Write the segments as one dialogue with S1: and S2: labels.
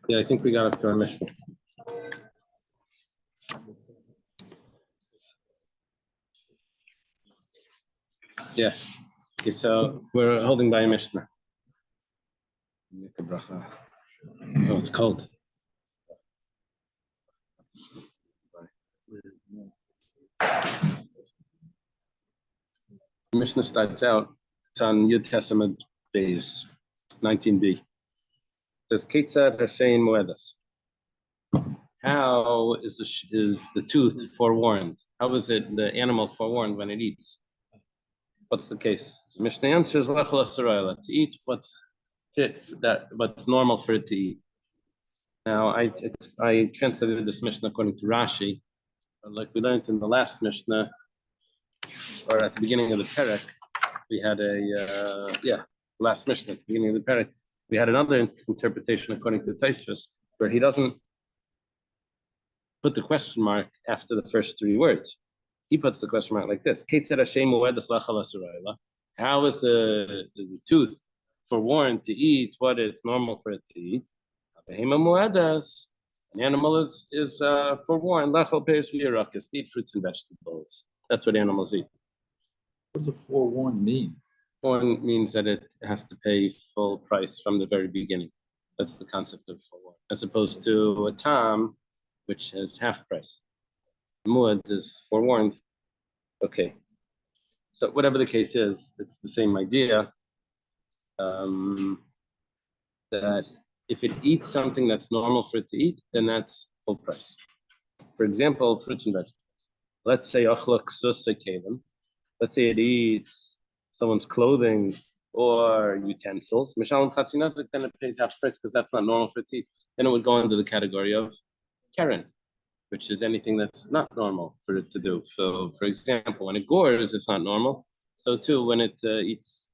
S1: Yeah, I think we got up to our Mishnah. Yeah. Okay, so we're holding by a Mishnah. Oh, it's cold. The Mishnah starts out, it's on Yud Testament Bays, 19b. It says, Ketzad Hashem Moedas. How is the tooth forewarned? How is it the animal forewarned when it eats? What's the case? The Mishnah answers, to eat what's fit, what's normal for it to eat. Now, I translated this Mishnah according to Rashi, like we learned in the last Mishnah, or at the beginning of the Perek, we had last Mishnah, at the beginning of the Perek, we had another interpretation according to Tosfos, where he doesn't put the question mark after the first three words. He puts the question mark like this: how is the tooth forewarned to eat what it's normal for it to eat? An animal is forewarned to eat fruits and vegetables. That's what animals eat.
S2: What does a forewarned mean?
S1: Forewarned means that it has to pay full price from the very beginning. That's the concept of forewarned, as opposed to a tam, which is half price. Muad is forewarned. Okay. So whatever the case is, it's the same idea. That if it eats something that's normal for it to eat, then that's full price. For example, fruits and vegetables. Let's say let's say it eats someone's clothing or utensils. Then it pays half price because that's not normal for it to eat. Then it would go into the category of Karen, which is anything that's not normal for it to do. So, for example, when it gores, it's not normal. So too, when it eats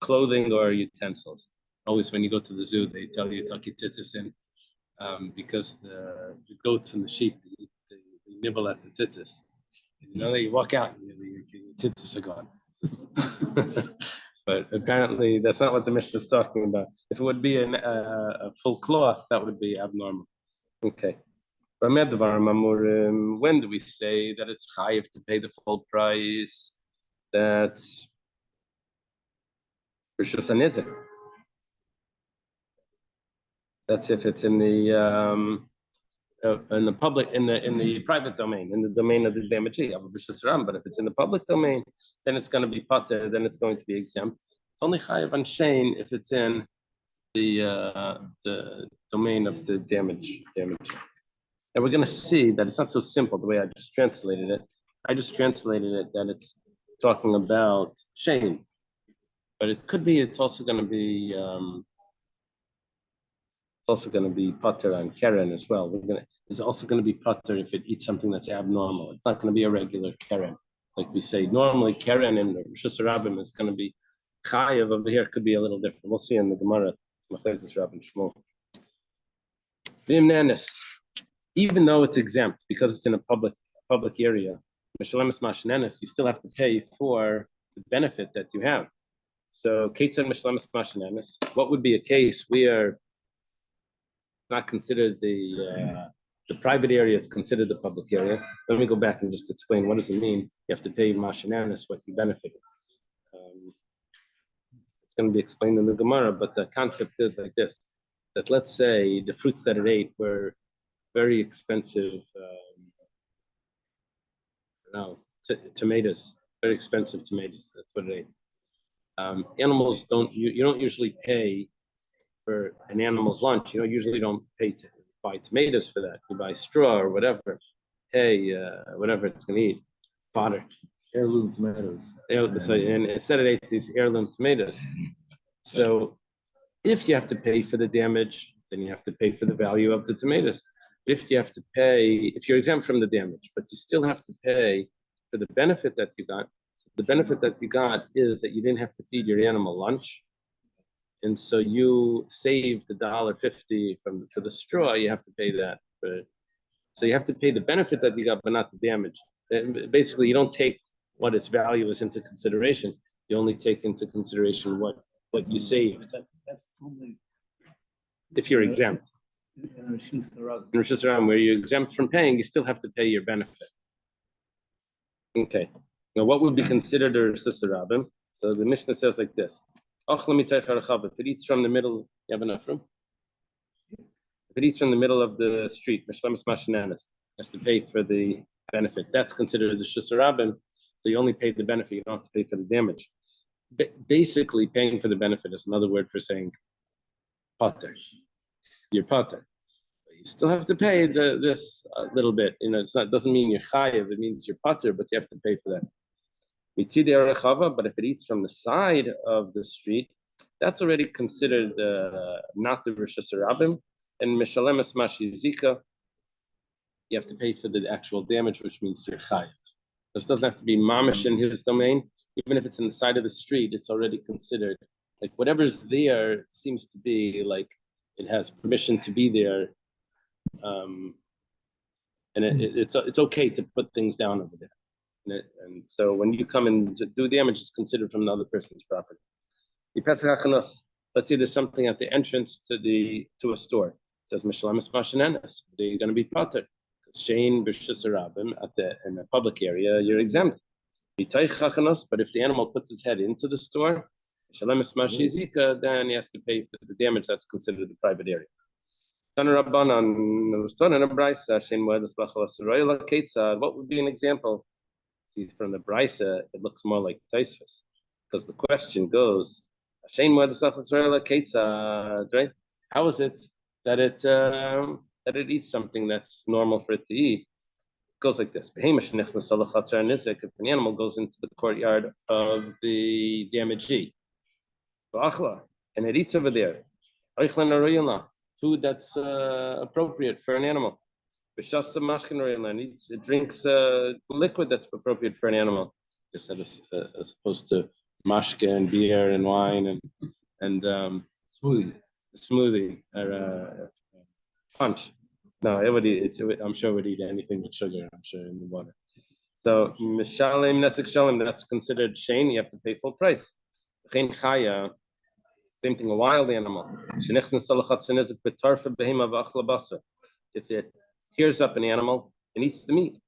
S1: clothing or utensils. Always when you go to the zoo, they tell you tuck your tzitzis in, because the goats and the sheep, they nibble at the tzitzis. You know, you walk out and your tzitzis are gone. But apparently that's not what the Mishnah is talking about. If it would be a full cloth, that would be abnormal. Okay. When do we say that it's chayiv to pay the full price? That's Rishus HaNizik. That's if it's in the public, in the private domain, in the domain of the damagee, but if it's in the public domain, then it's going to be pater, then it's going to be exempt. It's only chayiv on shein if it's in the domain of the damage. And we're going to see that it's not so simple the way I just translated it. I just translated it that it's talking about shein, but it could be it's also going to be pater on Karen as well. It's also going to be pater if it eats something that's abnormal. It's not going to be a regular Karen. Like we say, normally Karen in the Rishus Rabbim is going to be chayav. Over here, it could be a little different. We'll see in the Gemara. Even though it's exempt because it's in a public area, you still have to pay for the benefit that you have. So, what would be a case where not considered the private area, it's considered the public area? Let me go back and just explain what does it mean. You have to pay mashinanis what you benefited. It's going to be explained in the Gemara, but the concept is like this: that let's say the fruits that it ate were very expensive. Tomatoes, very expensive tomatoes. That's what it ate. Animals you don't usually pay for an animal's lunch. You usually don't pay to buy tomatoes for that. You buy straw or whatever. Hey, whatever it's going to eat, fodder.
S2: Heirloom tomatoes.
S1: So, and instead it ate these heirloom tomatoes. So if you have to pay for the damage, then you have to pay for the value of the tomatoes. If you're exempt from the damage, but you still have to pay for the benefit that you got. So the benefit that you got is that you didn't have to feed your animal lunch. And so you saved the $1.50 for the straw, you have to pay that. So you have to pay the benefit that you got, but not the damage. And basically, you don't take what its value is into consideration. You only take into consideration what what you saved.
S3: That's only
S1: If you're exempt.
S3: in Rosh Hashanah.
S1: In Rosh Hashanah, where you're exempt from paying, you still have to pay your benefit. Okay. Now, what would be considered a Rosh Hashanah? So the Mishnah says like this: if it eats from the middle, you have enough room. If it eats from the middle of the street, has to pay for the benefit. That's considered the Rosh Hashanah. So you only pay the benefit; you don't have to pay for the damage. Basically, paying for the benefit is another word for saying pater. You're pater. You still have to pay this little bit. Doesn't mean you're chayiv. It means you're pater, but you have to pay for that. But if it eats from the side of the street, that's already considered not the Rosh Hashanah. And Mishalemes Mashi Zika, you have to pay for the actual damage, which means you're chayiv. This doesn't have to be mamish in his domain. Even if it's in the side of the street, it's already considered like whatever's there seems to be like it has permission to be there, and it's okay to put things down over there. And so when you come and do damage, it's considered from another person's property. Let's say there's something at the entrance to a store. It says Mishalamis Mashanenes. They're going to be pater. Shane B'Shusarabim in a public area, you're exempt. But if the animal puts its head into the store, then he has to pay for the damage that's considered the private area. What would be an example? See, from the Brisa, it looks more like Taisvis, because the question goes, right? How is it that it eats something that's normal for it to eat? It goes like this. If an animal goes into the courtyard of the damagee, and it eats over there, food that's appropriate for an animal. It drinks liquid that's appropriate for an animal, as opposed to mashke and beer and wine and smoothie or punch. No, I'm sure it would eat anything with sugar, I'm sure, in the water. So, mishalim nesek shalim, that's considered shane, you have to pay full price. Same thing, a wild animal. If it tears up an animal and eats the meat,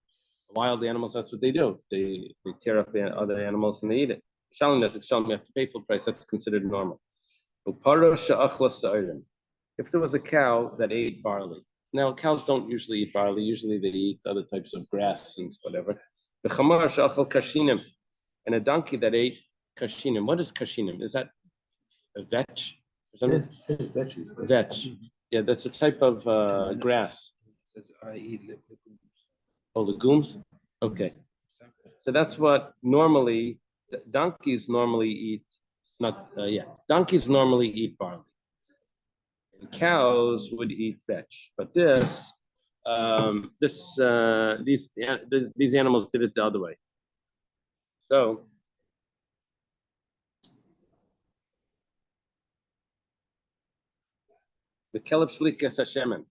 S1: wild animals, that's what they do. They tear up other animals and they eat it. Shalim nesek shalim, you have to pay full price, that's considered normal. If there was a cow that ate barley, now cows don't usually eat barley. Usually they eat other types of grass and whatever. The chamar she'achal kashinim, and a donkey that ate kashinim. What is kashinim? Is that a vetch? Vetch. Yeah, that's a type of grass.
S3: It says I eat legumes.
S1: Oh, legumes? Okay. So that's what normally donkeys normally eat. Donkeys normally eat barley. And cows would eat vetch, but these animals did it the other way. So the kelb shlikas hashemen,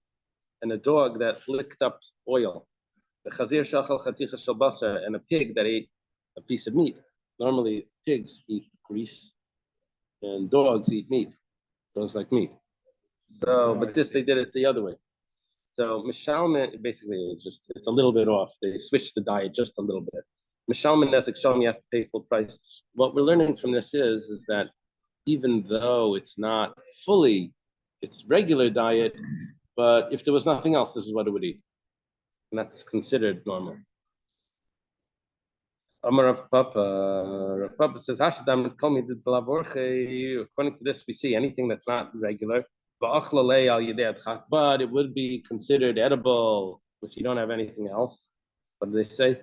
S1: and a dog that licked up oil, the chazir shachal chaticha shel basar, and a pig that ate a piece of meat. Normally, pigs eat grease, and dogs eat meat. Dogs like meat. So, but they did it the other way. So Mishalman, basically it's a little bit off. They switched the diet just a little bit. Mishalman Nesek Shalom, you have to pay full price. What we're learning from this is that even though it's not fully its regular diet, but if there was nothing else, this is what it would eat. And that's considered normal. Amar Rav Papa says, according to this, we see anything that's not regular. But it would be considered edible if you don't have anything else. What do they say?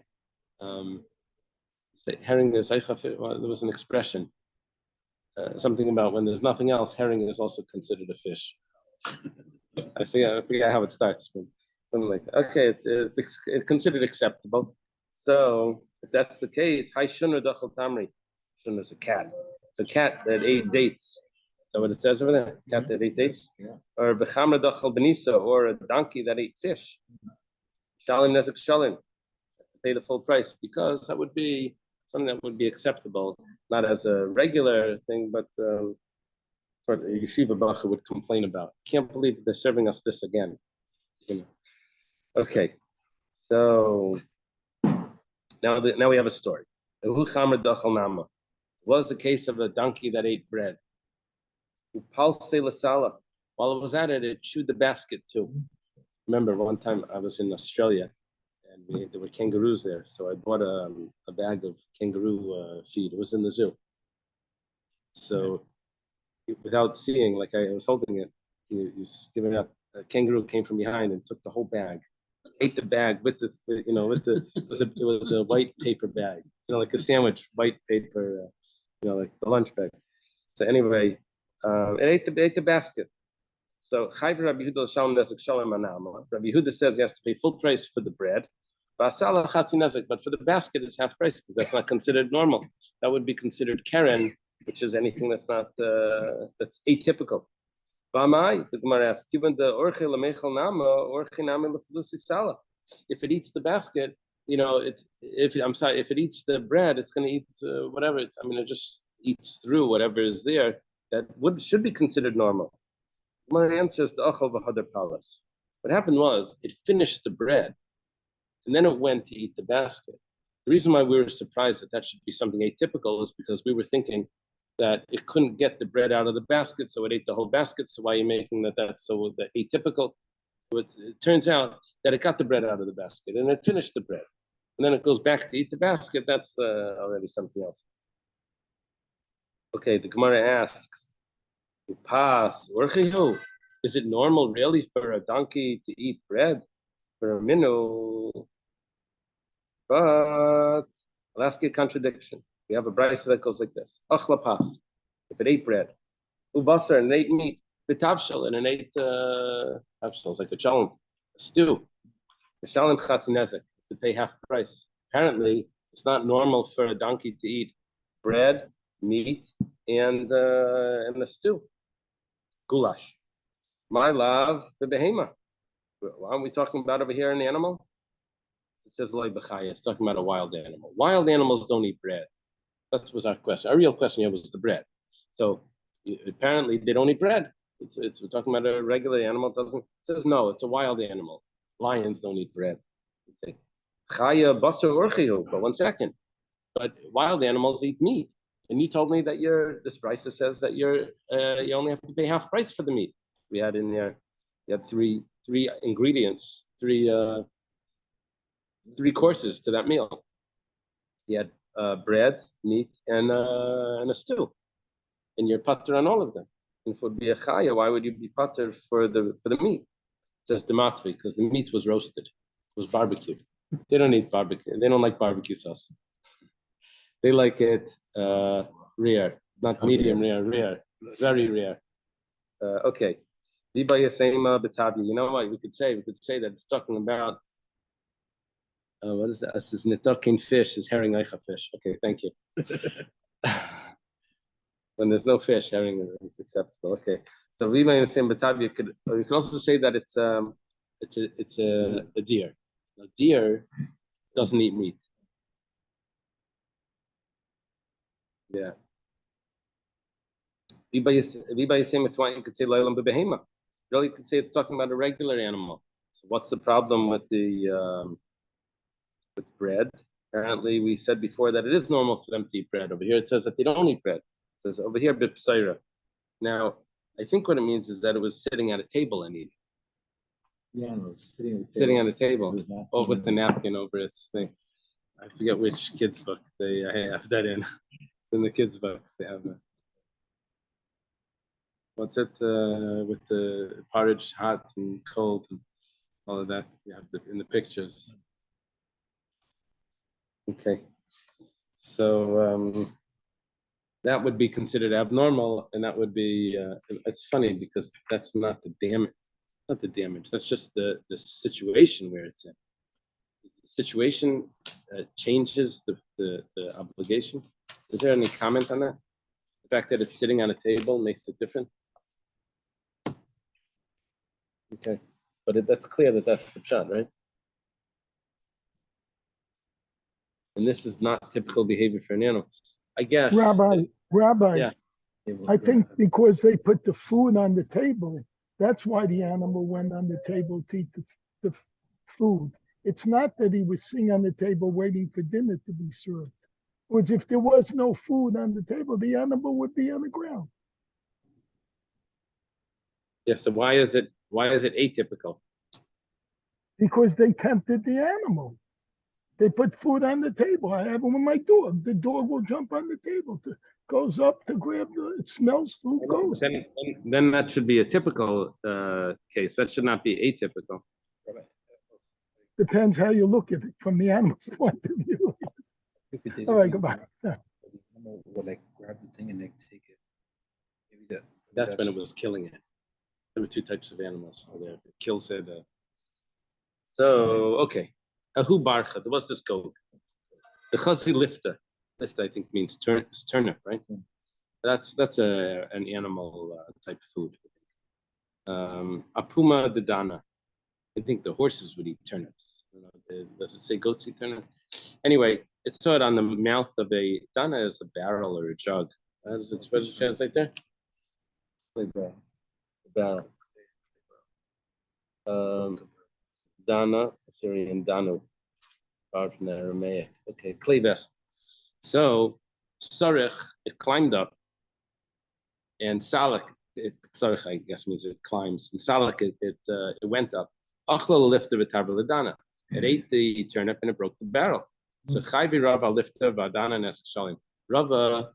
S1: Herring is, there was an expression, something about when there's nothing else, herring is also considered a fish. I forget how it starts, but something like that. Okay, it's considered acceptable. So if that's the case, Hai Shunra Dachal Tamri. Shunra is a cat. The cat that ate dates. Is that what it says over there? Cat that ate dates?
S2: Yeah.
S1: Or Bechamra Dachal Benisa, or a donkey that ate fish. Shalim Nezek Shalim. Pay the full price, because that would be something that would be acceptable, not as a regular thing, but what a yeshiva bacha would complain about. Can't believe they're serving us this again. You know. Okay, so now we have a story. It was the case of a donkey that ate bread. While it was at it, it chewed the basket too. Remember, one time I was in Australia, and there were kangaroos there, so I bought a bag of kangaroo feed. It was in the zoo. So, without seeing, like I was holding it, he was giving up. A kangaroo came from behind and took the whole bag, ate the bag with the it was a white paper bag, like a sandwich, white paper, like the lunch bag. So anyway, it ate the basket. So Rabbi Yehuda says he has to pay full price for the bread, but for the basket it's half price because that's not considered normal. That would be considered keren, which is anything that's not that's atypical. The Gemara asks, if it eats the basket, if it eats the bread, it's going to eat whatever. It just eats through whatever is there. That should be considered normal. My answer is the achal v'hadar palas. What happened was it finished the bread, and then it went to eat the basket. The reason why we were surprised that should be something atypical is because we were thinking that it couldn't get the bread out of the basket, so it ate the whole basket. So why are you making that's so atypical? But it turns out that it got the bread out of the basket and it finished the bread, and then it goes back to eat the basket. That's already something else. Okay, the Gemara asks, is it normal really for a donkey to eat bread? For a minu? But I'll ask you a contradiction. We have a brayso that goes like this: Achla pas. If it ate bread, ubasar, and it ate meat, v'tavshel, and it ate tavshel, like a chalent, a stew. The shalem chatzinezek, to pay half price. Apparently, it's not normal for a donkey to eat bread, meat, and a stew. Goulash. My love, the behema. Why aren't we talking about over here an animal? It says loy b'chaya. It's talking about a wild animal. Wild animals don't eat bread. That was our question. Our real question here was the bread. So apparently they don't eat bread. We're talking about a regular animal. It says no, it's a wild animal. Lions don't eat bread. Okay. Chaya basar orchihu. But 1 second. But wild animals eat meat. And you told me that this price says that you only have to pay half price for the meat. We had in there, you had three ingredients, three courses to that meal. You had bread, meat, and a stew, and you're pater on all of them. And for be a chaya, why would you be pater for the meat? It says dematvi, because the meat was roasted, it was barbecued. They don't eat barbecue. They don't like barbecue sauce. They like it rare, not medium rare, very rare. Okay. You know what we could say? We could say that it's talking about what is that? This is netokin fish, is herring eicha fish. Okay, thank you. When there's no fish, herring is acceptable. Okay, so we may say batabi. You could also say that it's a deer. A deer doesn't eat meat. Yeah. You could say leilam bebehema. Really, you could say it's talking about a regular animal. So what's the problem with with bread? Apparently, we said before that it is normal for them to eat bread. Over here, it says that they don't eat bread. It says over here, bipsaira. Now, I think what it means is that it was sitting at a table and eating.
S2: Yeah, it was
S1: sitting at a table, with the napkin over its thing. I forget which kids' book they have that in. In the kids' books, they have that. What's it with the porridge, hot and cold, and all of that? You have in the pictures. Okay, so that would be considered abnormal, and that would be. It's funny because that's not the damage. Not the damage. That's just the situation where it's in. The situation changes the obligation. Is there any comment on that? The fact that it's sitting on a table makes it different. Okay, but that's clear that that's the pshat, right? And this is not typical behavior for an animal, I guess.
S4: Rabbi,
S1: Yeah.
S2: Table
S4: I think
S2: grab.
S4: because they put the food on the table, that's why the animal went on the table to eat the food. It's not that he was sitting on the table waiting for dinner to be served. Which if there was no food on the table, the animal would be on the ground.
S1: Yeah, so why is it atypical?
S4: Because they tempted the animal. They put food on the table. I have it with my dog. The dog will jump on the table, goes up to grab it smells food, goes.
S1: Then that should be a typical case. That should not be atypical.
S4: Depends how you look at it from the animal's point of view. All right, goodbye.
S2: The animal will like grab the thing and like take it. Maybe
S1: That's when it was killing it. There were two types of animals. There, it kills it. So okay, Ahu Barcha. What's this goat? The Chazi Lifta. Lifta, I think, means turnip, right? That's an animal type food. Apuma the Dana. I think the horses would eat turnips. Does it say goats eat turnip? Anyway, it saw it on the mouth of a Dana is a barrel or a jug. What does it translate there? Like a barrel. Dana, Assyrian Danu, far from the Aramaic. Okay, clay vessel. So Sarich, it climbed up, and Salak, Sarich, I guess means it climbs. And Salak, it went up. Achlal lifter v'tarba ledana. It ate the turnip and it broke the barrel. So Chayvi Rava lifter v'adana nesek shalim. Rava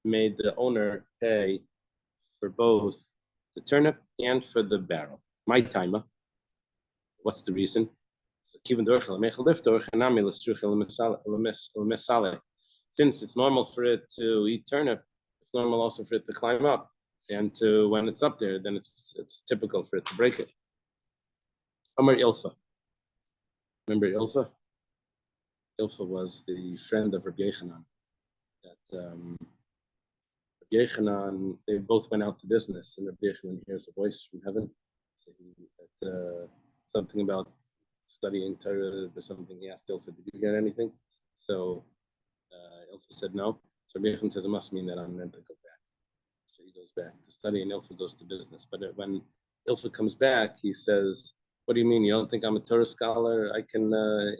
S1: made the owner pay for both the turnip and for the barrel. My timer. What's the reason? Since it's normal for it to eat turnip, it's normal also for it to climb up, and when it's up there, then it's typical for it to break it. Amar Ilfa. Remember Ilfa? Ilfa was the friend of Rabbi Yechanan. Rabbi Yechanan, they both went out to business, and Rabbi Yechanan hears a voice from heaven saying something about studying Torah or something. He asked Ilfa, did you get anything? So Ilfa said no. So Rabbi Yechanan says, it must mean that I'm meant to go back. So he goes back to study, and Ilfa goes to business. But when Ilfa comes back, he says, what do you mean? You don't think I'm a Torah scholar? I can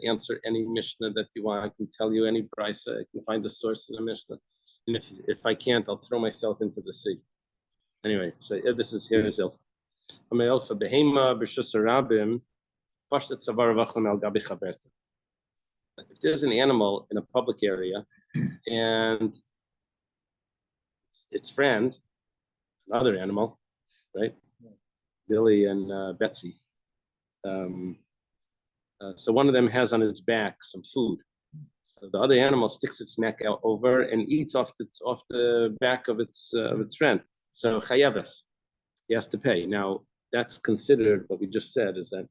S1: answer any Mishnah that you want. I can tell you any brisa. I can find the source in the Mishnah. And if I can't, I'll throw myself into the sea. Anyway, so here's Ilfa. If there's an animal in a public area and its friend, another animal, right? Billy and Betsy. So one of them has on its back some food. So the other animal sticks its neck out over and eats off the back of its friend. So chayaves, he has to pay. Now that's considered, what we just said is that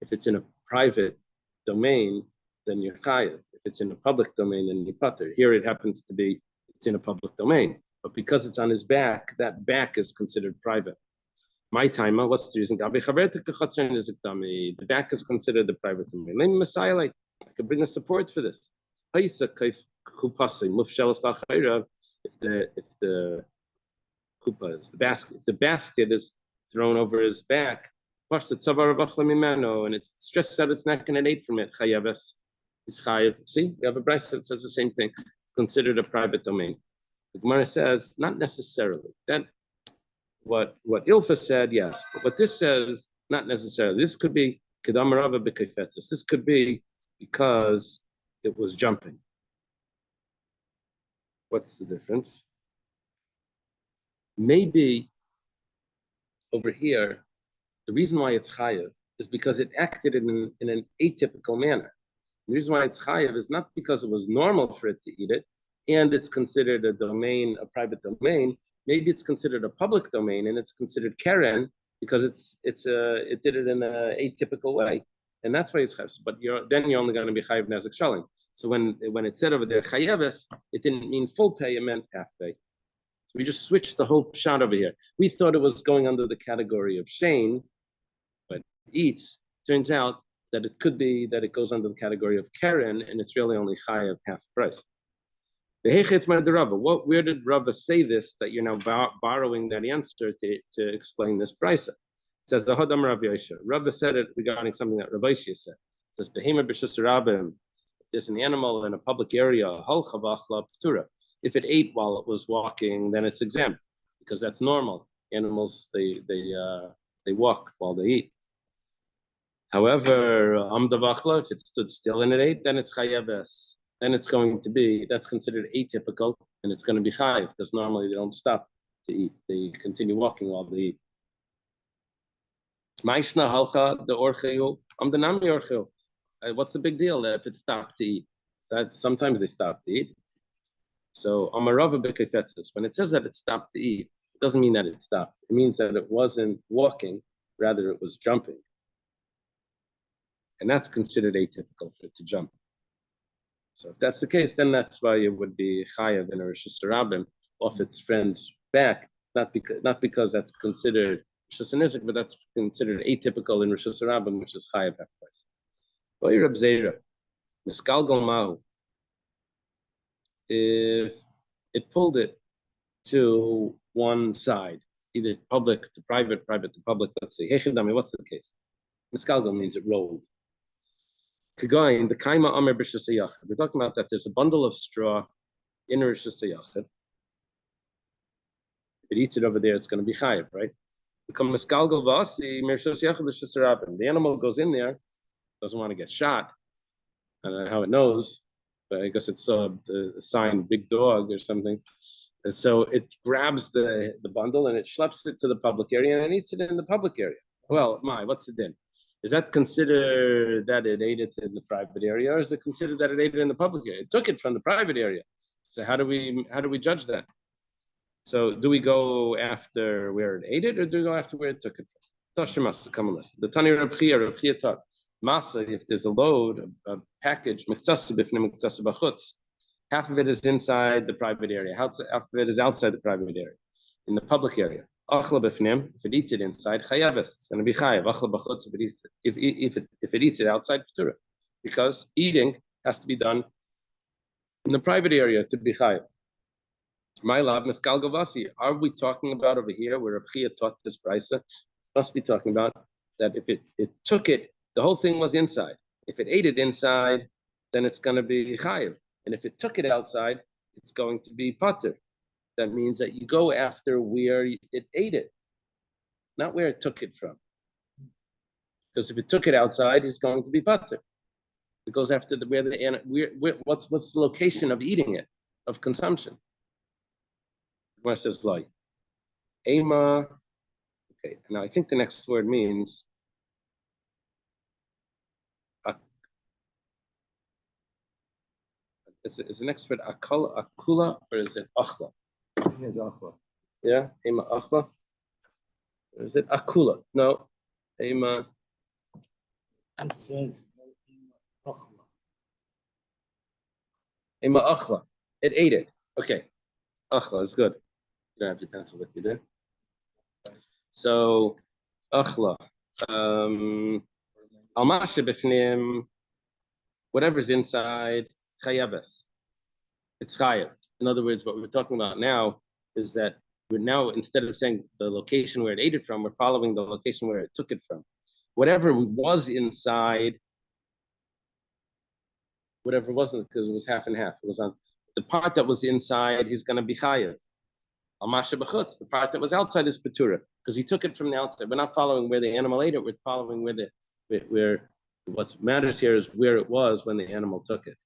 S1: if it's in a private domain, then you're chayav. If it's in a public domain, then you're pater. Here it happens to be it's in a public domain, but because it's on his back, that back is considered private. My timer, what's the reason? The back is considered the private domain. I could bring a support for this. If the kupa is the basket, if the basket is thrown over his back, and it stretched out its neck and it ate from it. See, you have a brayso that says the same thing. It's considered a private domain. The Gemara says not necessarily. That what Ilfa said, yes, but what this says, not necessarily. This could be kedam rava b'kefetzis. This could be because it was jumping. What's the difference? Maybe over here, the reason why it's chayav is because it acted in an atypical manner. The reason why it's chayav is not because it was normal for it to eat it, and it's considered a domain, a private domain. Maybe it's considered a public domain, and it's considered keren because it did it in an atypical way, and that's why it's chayav. But you're only going to be chayav nezek shalim. So when it said over there chayaves, it didn't mean full pay; it meant half pay. So we just switched the whole shot over here. We thought it was going under the category of shane, but eats. Turns out that it could be that it goes under the category of keren, and it's really only chayav half price. The Hechitz Mar Rava. Where did Rava say this? That you're now borrowing that answer to explain this brisa. It says the Hadam Rav Yosha. Rava said it regarding something that Rav Yosha said. It says Behema b'shus rabim. If there's an animal in a public area, hal chavachla p'tura. If it ate while it was walking, then it's exempt because that's normal. Animals they walk while they eat. However, amdavachla, if it stood still and it ate, then it's chayaves. Then it's going to be, that's considered atypical, and it's going to be chayav because normally they don't stop to eat; they continue walking while they eat. Ma'ishna halcha the orcheu amdanami orcheu. What's the big deal if it stopped to eat? That sometimes they stop to eat. So amarava bekefetzis. When it says that it stopped to eat, it doesn't mean that it stopped. It means that it wasn't walking, rather it was jumping. And that's considered atypical for it to jump. So if that's the case, then that's why it would be chayav in a Rosh Hashanah off its friend's back, not because that's considered Rosh Hashanah, but that's considered atypical in Rosh Hashanah, which is chayav sacrifice. If it pulled it to one side, either public to private, private to public, let's say, what's the case? Miskalgal means it rolled. We're talking about that there's a bundle of straw in Rosh Hashanah. If it eats it over there, it's going to be chayav, right? The animal goes in there, doesn't want to get shot. I don't know how it knows, but I guess it's the sign big dog or something. And so it grabs the bundle and it schleps it to the public area and eats it in the public area. Well, what's the din? Is that considered that it ate it in the private area, or is it considered that it ate it in the public area? It took it from the private area. So how do we judge that? So do we go after where it ate it, or do we go after where it took it from? The Tani Rav Chia taught Masa, if there's a load, a package, half of it is inside the private area, half of it is outside the private area, in the public area. If it eats it inside, chayaves, it's going to be chayav. If it eats it outside, p'tura, because eating has to be done in the private area to be chayav. My lab, Meskal Gavasi, are we talking about over here where Rav Chia taught this brisa? Must be talking about that if it took it, the whole thing was inside. If it ate it inside, then it's going to be chayav. And if it took it outside, it's going to be pater. That means that you go after where it ate it, not where it took it from. Because if it took it outside, it's going to be pater. It goes after what's the location of eating it, of consumption. Where it says like, Ema. Okay, now I think the next word means is the next word akula or is it achla?
S2: Here's Aqua.
S1: Yeah, Ema achla. Or is it akula? No, Ema.
S3: It says
S1: Ema achla. It ate it. Okay, achla is good. You don't have your pencil with you, do? So achla. Almashe b'fnim. Whatever's inside. Chayabes. It's chayav. In other words, what we're talking about now is that we're now, instead of saying the location where it ate it from, we're following the location where it took it from. Whatever was inside, whatever wasn't, because it was half and half. It was on the part that was inside, he's going to be chayav. Almasha b'chutz, the part that was outside is patura, because he took it from the outside. We're not following where the animal ate it. We're following where what matters here is where it was when the animal took it.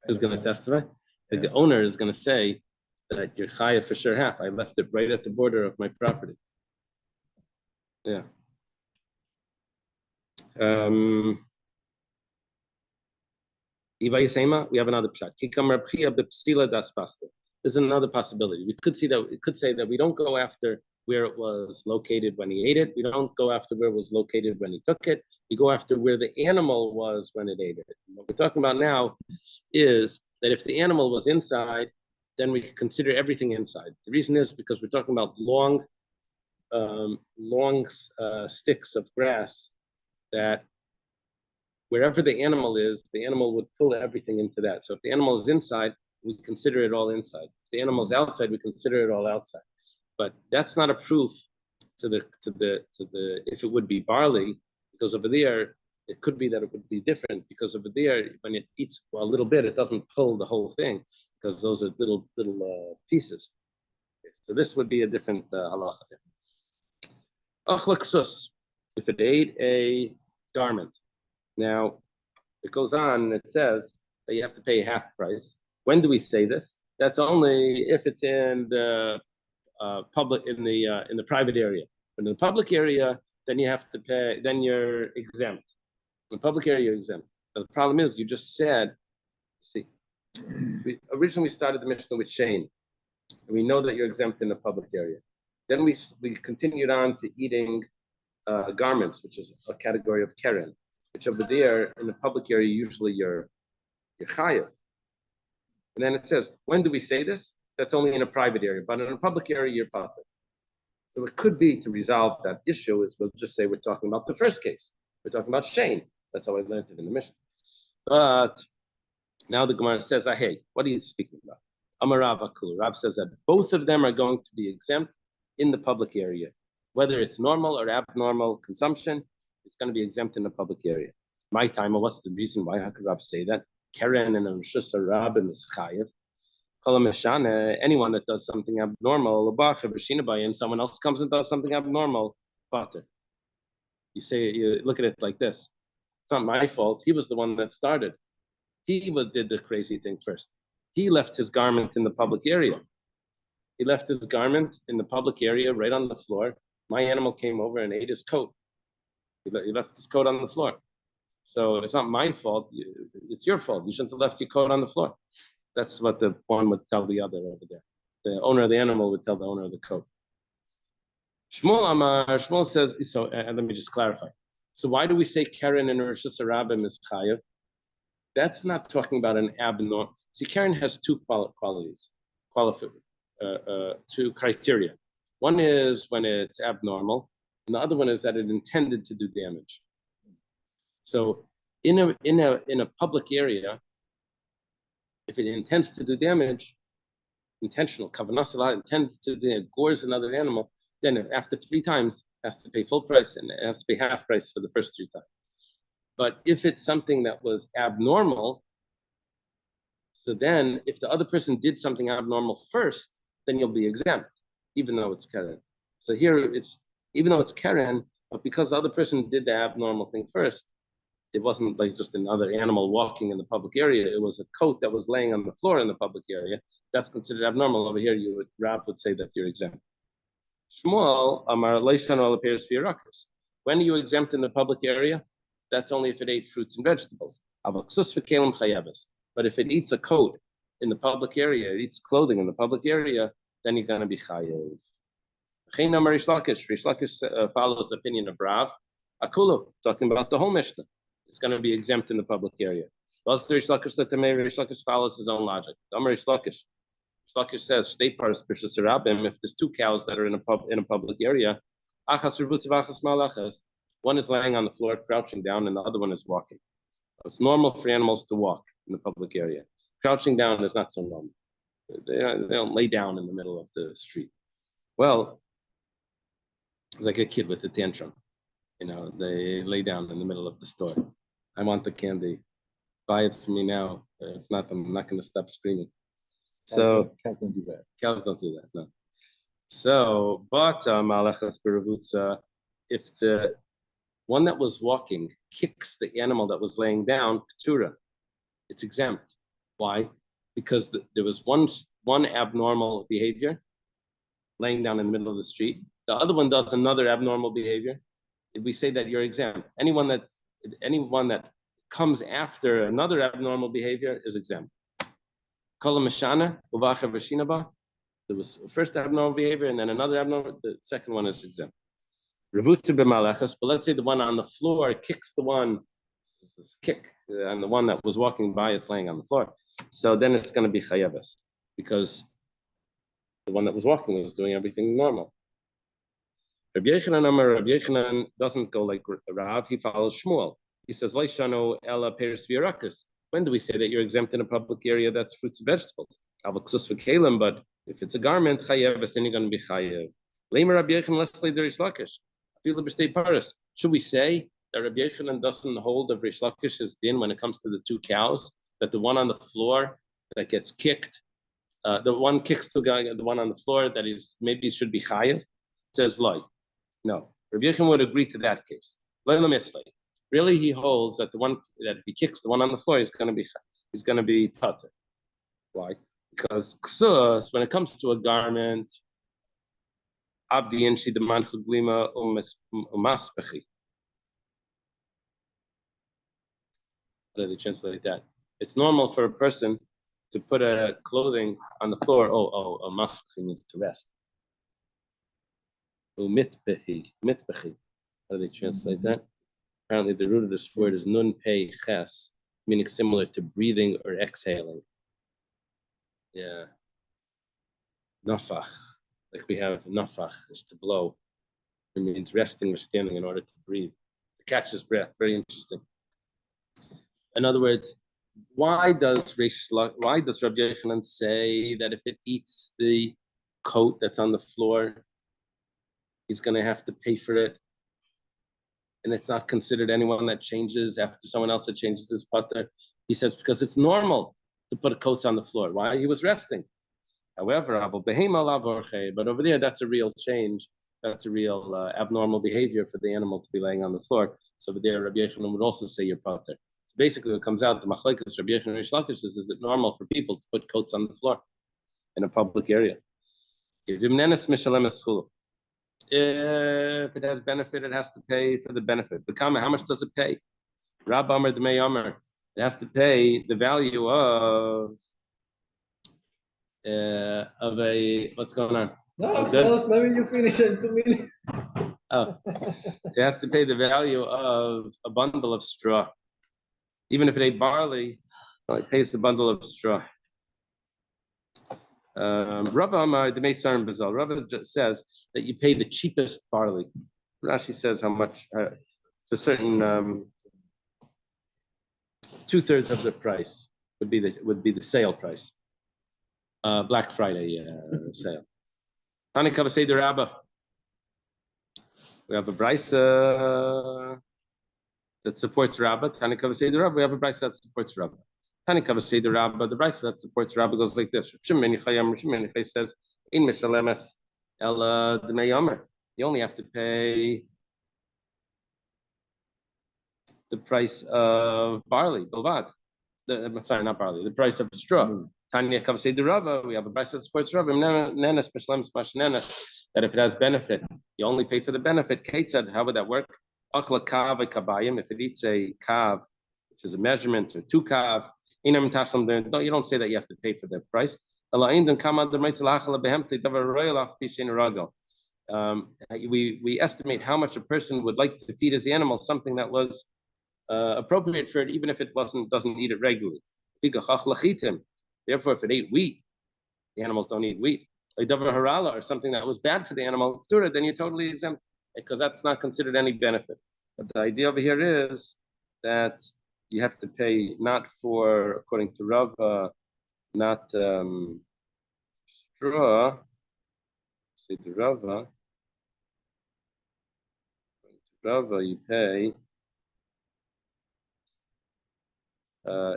S1: Who's going to testify? Like the owner is going to say that you're chayav for sure half. I left it right at the border of my property. Yeah. We have another pshat. There's another possibility. We could say that we don't go after where it was located when he ate it. We don't go after where it was located when he took it. We go after where the animal was when it ate it. What we're talking about now is that if the animal was inside, then we can consider everything inside. The reason is because we're talking about long sticks of grass that wherever the animal is, the animal would pull everything into that. So if the animal is inside, we consider it all inside. If the animal is outside, we consider it all outside. But that's not a proof to the if it would be barley, because over there it could be that it would be different, because over there when it eats a little bit, it doesn't pull the whole thing because those are little pieces. So this would be a different halacha. If it ate a garment, now it goes on and it says that you have to pay half price. When do we say this? That's only if it's in the public, in the private area. But in the public area, then you have to pay. Then you're exempt. In the public area, you're exempt. But the problem is, you just said. See, originally we started the Mishnah with Shane, and we know that you're exempt in the public area. Then we continued on to eating garments, which is a category of keren, which over there in the public area usually you're chayav. And then it says, when do we say this? That's only in a private area, but in a public area you're public. So it could be to resolve that issue is we'll just say we're talking about the first case. We're talking about Shane. That's how I learned it in the Mishnah. But now the Gemara says, hey, what are you speaking about? Amarav Akul. Rav says that both of them are going to be exempt in the public area. Whether it's normal or abnormal consumption, it's going to be exempt in the public area. My time, what's the reason why? How could Rav say that? Keren and Rishus Rabim is chayiv. Anyone that does something abnormal, and someone else comes and does something abnormal, pater. You look at it like this. It's not my fault. He was the one that started. He did the crazy thing first. He left his garment in the public area. He left his garment in the public area right on the floor. My animal came over and ate his coat. He left his coat on the floor. So it's not my fault. It's your fault. You shouldn't have left your coat on the floor. That's what the one would tell the other over there. The owner of the animal would tell the owner of the coat. Shmuel says, so let me just clarify. So why do we say Keren and Rishus Rabim is chayav? That's not talking about an abnormal. See, Keren has two qualities, two criteria. One is when it's abnormal, and the other one is that it intended to do damage. So in a public area, if it intends to do damage, intentional, kavanah salah, intends to gores another animal, then after 3 times, it has to pay full price and it has to pay half price for the first 3 times. But if it's something that was abnormal, so then if the other person did something abnormal first, then you'll be exempt, even though it's keren. So here it's, even though it's keren, but because the other person did the abnormal thing first, it wasn't like just another animal walking in the public area. It was a coat that was laying on the floor in the public area. That's considered abnormal. Over here, Rav would say that you're exempt. Shmuel, Amar Leishano appears for Yerakas. When are you exempt in the public area? That's only if it ate fruits and vegetables. But if it eats a coat in the public area, it eats clothing in the public area, then you're going to be chayav. Rish Lakish follows the opinion of Rav. Akulu, talking about the whole Mishnah. It's going to be exempt in the public area. Rish Lakish follows his own logic. Rish Lakish says, if there's 2 cows that are in a public area, one is laying on the floor, crouching down, and the other one is walking. It's normal for animals to walk in the public area. Crouching down is not so normal. They don't lay down in the middle of the street. Well, it's like a kid with a tantrum. They lay down in the middle of the store. I want the candy. Buy it for me now. If not, I'm not going to stop screaming. So
S2: cows don't do that.
S1: Cows don't do that, no. So, but malachas beravutza, if the one that was walking kicks the animal that was laying down, ketura, it's exempt. Why? Because there was one abnormal behavior, laying down in the middle of the street. The other one does another abnormal behavior. If we say that you're exempt, anyone that comes after another abnormal behavior is exempt. There was first abnormal behavior and then another abnormal, the second one is exempt. But let's say the one on the floor kicks the one, and the one that was walking by is laying on the floor. So then it's going to be chayaves, because the one that was walking was doing everything normal. Rabbi Yochanan doesn't go like Rav, he follows Shmuel. He says, "Leishano ella peris v'yarakas." When do we say that you're exempt in a public area that's fruits and vegetables? Avoksus v'kelim, but if it's a garment, chayev, then you're going to be chayev. Leimer Rabbi Yochanan Leslie the Rish Lakish. Paris. Should we say that Rabbi Yochanan doesn't hold of Rish Lakish's din when it comes to the two cows? That the one on the floor that gets kicked, the one kicks the guy, the one on the floor that is maybe should be chayev. It says loy. No, Rabbi Yochanan would agree to that case. Really, he holds that the one that if he kicks the one on the floor, he's going to be pater. Why? Because ksus, when it comes to a garment, abdi inshi deman chuglima umaspechi. How do they translate that? It's normal for a person to put a clothing on the floor. Maspechi means to rest. Mitpechi. How do they translate that? Apparently, the root of this word is nun pei ches, meaning similar to breathing or exhaling. Yeah. Nafach, like we have nafach, is to blow. It means resting or standing in order to breathe, to catch his breath. Very interesting. In other words, why does Rabbi Yochanan say that if it eats the coat that's on the floor, he's going to have to pay for it? And it's not considered anyone that changes after someone else that changes his pater. He says because it's normal to put coats on the floor. Why? He was resting. However, but over there, that's a real change. That's a real abnormal behavior for the animal to be laying on the floor. So over there, Rabbi Yochanan would also say your pater. So basically, what comes out, the machlekes Rabbi Yochanan and Rish Lakish is it normal for people to put coats on the floor in a public area? If it has benefit, it has to pay for the benefit. But Kamma, how much does it pay? Rab Amar Dmei Amar. It has to pay the value of a what's going on?
S3: No, maybe you finish in 2 minutes.
S1: Oh, it has to pay the value of a bundle of straw. Even if it ate barley, it pays the bundle of straw. Rav Amar Dmei Sarim Bazal. Rav says that you pay the cheapest barley. Rashi says how much. It's a certain 2/3 of the price would be the sale price. Black Friday sale. Hanukkah Seder Rabbah. We have a brisa that supports Rabbah. Hanukkah Seder Rabbah. We have a brisa that supports Rabbah. Hanukkah Seder Rabbah. The brisa that supports Rabbah goes like this. Shimon Yochai says, "In Mishalemes El Dmei Yomer." You only have to pay the price of barley, bilvad. Sorry, not barley. The price of straw. Tanya Kavsei the Rava. We have a price that supports Rava. That if it has benefit, you only pay for the benefit. Kate said, how would that work? If it eats a kav, which is a measurement, or 2 kav, you don't say that you have to pay for the price. We estimate how much a person would like to feed his animal something that was appropriate for it, even if it doesn't eat it regularly. Therefore, if it ate wheat, the animals don't eat wheat. Or something that was bad for the animal, then you're totally exempt because that's not considered any benefit. But the idea over here is that you have to pay not for, according to Rava, not straw. See the Rava. Rava, you pay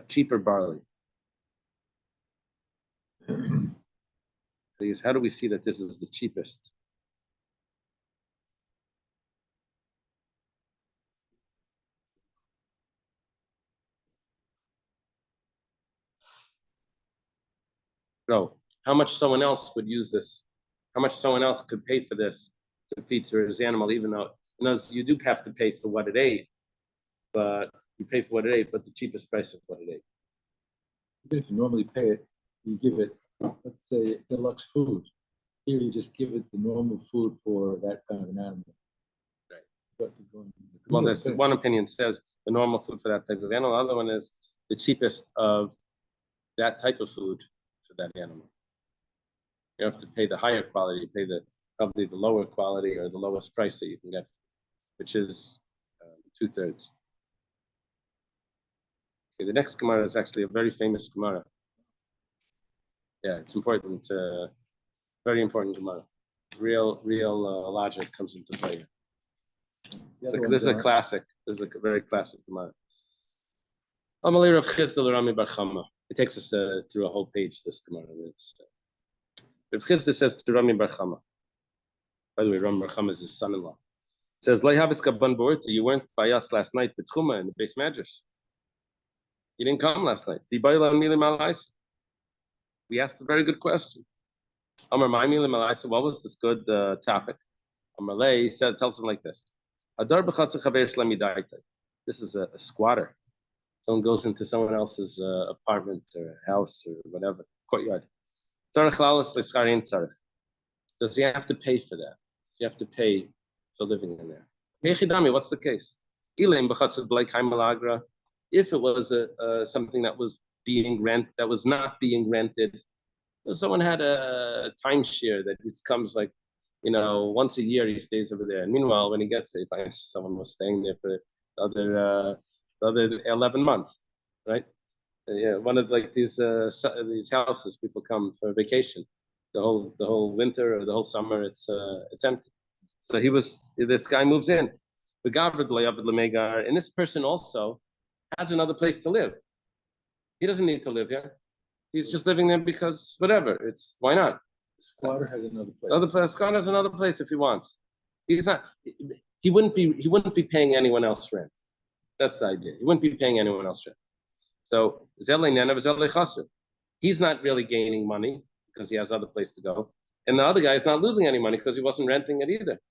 S1: cheaper barley. Because how do we see that this is the cheapest? No, how much someone else would use this? How much someone else could pay for this to feed to his animal, even though you do have to pay for what it ate, but you pay for what it ate, but the cheapest price of what it ate.
S2: Even if you normally pay it, you give it, let's say, deluxe food. Here you just give it the normal food for that kind of an animal.
S1: Right. Well, there's one opinion says the normal food for that type of animal. The other one is the cheapest of that type of food for that animal. You have to pay the higher quality. You pay probably the lower quality or the lowest price that you can get, which is 2/3. Okay, the next Gemara is actually a very famous Gemara. Yeah, it's important. Very important Gemara. Real logic comes into play. This is a classic. This is a very classic Gemara. It takes us through a whole page, this Gemara. Rav Chisda says to Rami Bar Chama. By the way, Rami Bar Chama is his son-in-law. Says, you weren't by us last night, the Tchuma in the base madrash. You didn't come last night. We asked a very good question. What was this good topic? He said, tells him like this. This is a squatter. Someone goes into someone else's apartment or house or whatever, courtyard. Does he have to pay for that? Does he have to pay for living in there? What's the case? If it was something that was being rented, that was not being rented, someone had a timeshare that just comes like, once a year he stays over there. And meanwhile, when he gets there, he finds someone was staying there for the other 11 months, right? Yeah, one of like these houses, people come for vacation. The whole winter or the whole summer, it's empty. So this guy moves in. And this person also has another place to live. He doesn't need to live here. He's just living there because whatever. Why not?
S2: Squatter has another place.
S1: Squatter has another place if he wants. He's not. He wouldn't be paying anyone else rent. That's the idea. He wouldn't be paying anyone else rent. So he's not really gaining money because he has other place to go, and the other guy is not losing any money because he wasn't renting it either.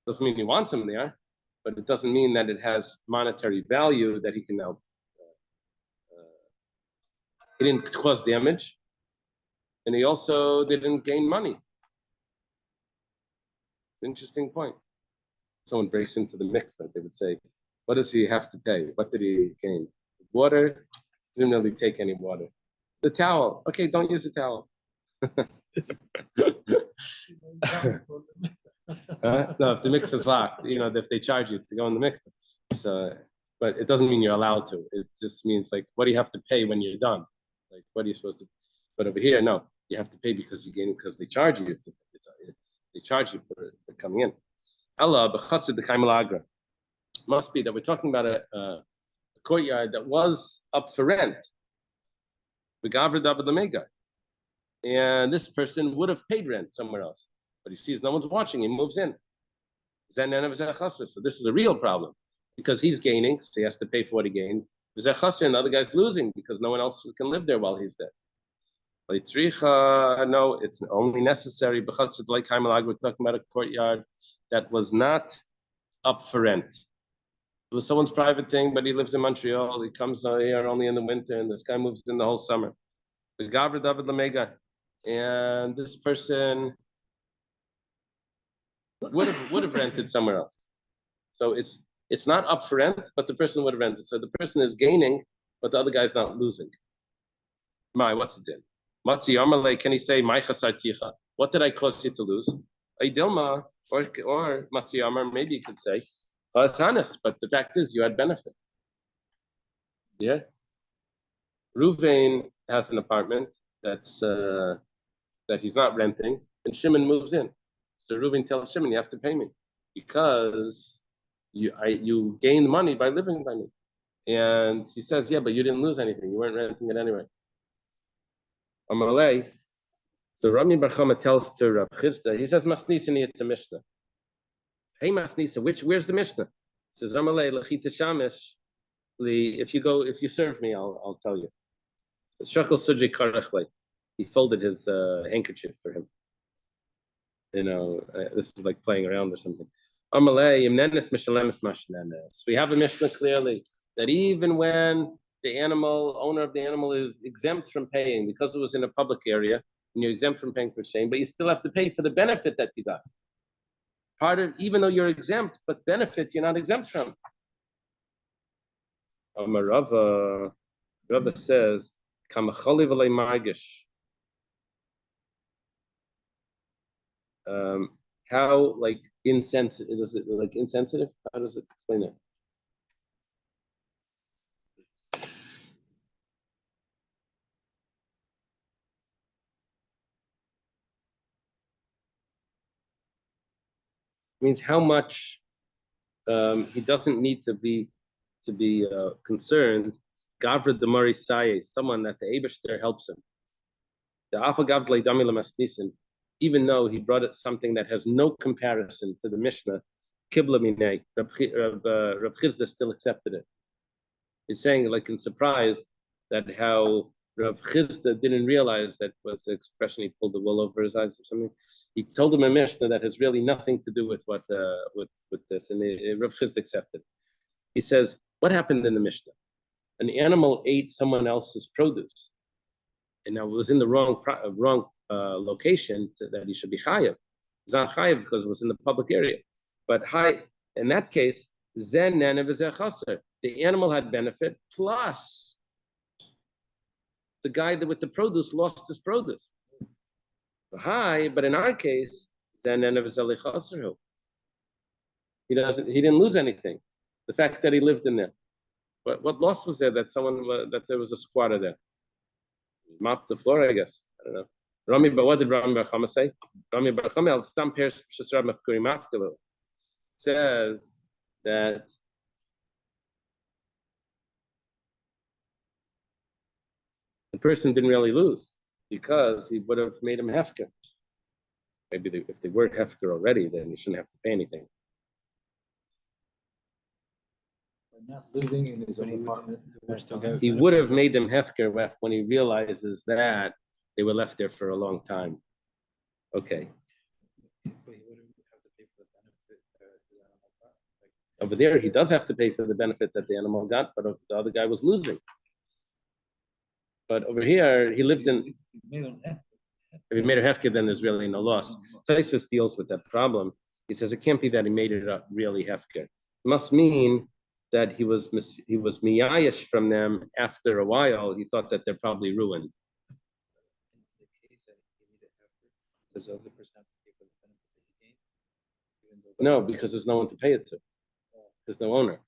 S1: Doesn't mean he wants him there, but it doesn't mean that it has monetary value that he can now. He didn't cause damage, and he also didn't gain money. Interesting point. Someone breaks into the mikveh, they would say, what does he have to pay? What did he gain? Water? He didn't really take any water. The towel. Okay, don't use the towel. No, if the mikveh is locked, if they charge you to go in the mikveh. So, but it doesn't mean you're allowed to. It just means like, what do you have to pay when you're done? Like, what are you supposed to? But over here, no, you have to pay because you gain because they charge you. They charge you for coming in. Allah b'chatzid the kaimalagra. Must be that we're talking about a courtyard that was up for rent. And this person would have paid rent somewhere else, but he sees no one's watching. He moves in. So this is a real problem because he's gaining, so he has to pay for what he gained. And the other guy's losing because no one else can live there while he's there. No, it's only necessary. We're talking about a courtyard that was not up for rent. It was someone's private thing, but he lives in Montreal. He comes here only in the winter, and this guy moves in the whole summer. The Gavra David Lamega, and this person would have rented somewhere else. So it's not up for rent, but the person would have rented. So the person is gaining, but the other guy's not losing. What's the deal? Matzi Yamalei, can he say my chasarticha? What did I cause you to lose? Dilma or Matzi Yamar, maybe you could say. Well, it's honest, but the fact is you had benefit. Yeah. Ruvain has an apartment that he's not renting, and Shimon moves in. So Ruvain tells Shimon, you have to pay me because you gained money by living by me. And he says, yeah, but you didn't lose anything. You weren't renting it anyway. Amalei. So Rami Bar Chama tells to Rav Chisda, he says, Masnisani, it's a Mishnah. Hey Masnisa, where's the Mishnah? It says, Amalei, Lachita Shamish. If you serve me, I'll tell you. Shakal Suji Karachle. He folded his handkerchief for him. This is like playing around or something. Amalei, Imnenis Mishalemis Mashnenes. We have a Mishnah clearly that even when the owner of the animal is exempt from paying because it was in a public area, and you're exempt from paying for shame, but you still have to pay for the benefit that you got. Even though you're exempt, but benefit you're not exempt from. Rava says, Kamacholi v'lei margish. How insensitive is it? Like insensitive? How does it explain it? means how much he doesn't need to be concerned. Gavra the Marisaye, someone that the Eibishter helps him. The Afagav Dami Lamasnisin, even though he brought it something that has no comparison to the Mishnah, Kibla Minei, Rab Chizda still accepted it. He's saying, like in surprise, that how Rav Chizda didn't realize that was the expression, he pulled the wool over his eyes or something. He told him a Mishnah that has really nothing to do with what with this, and Rav Chizda accepted. He says, what happened in the Mishnah? An animal ate someone else's produce, and now it was in the wrong location that he should be chayav. It's not chayav because it was in the public area, but in that case, zen chaser. The animal had benefit, plus the guy with the produce lost his produce. But in our case, he didn't lose anything. The fact that he lived in there. What loss was there that there was a squatter there? Mopped the floor, I guess. I don't know. What did Rami Bar Chama say? Rami Bar Chama al-Stam Pers Shesrab Mafkuri Mafkelu says that the person didn't really lose because he would have made him hefker. Maybe if they were hefker already, then you shouldn't have to pay anything.
S2: Not living in his own apartment.
S1: He would have made them hefker when he realizes that they were left there for a long time. Okay. Over there, he does have to pay for the benefit that the animal got, but the other guy was losing. But over here, he lived in. If he made a hefker, then there's really no loss. Taisus deals with that problem. He says it can't be that he made it up really hefker. It must mean that he was miyayish from them after a while. He thought that they're probably ruined. No, because there's no one to pay it to. There's no owner.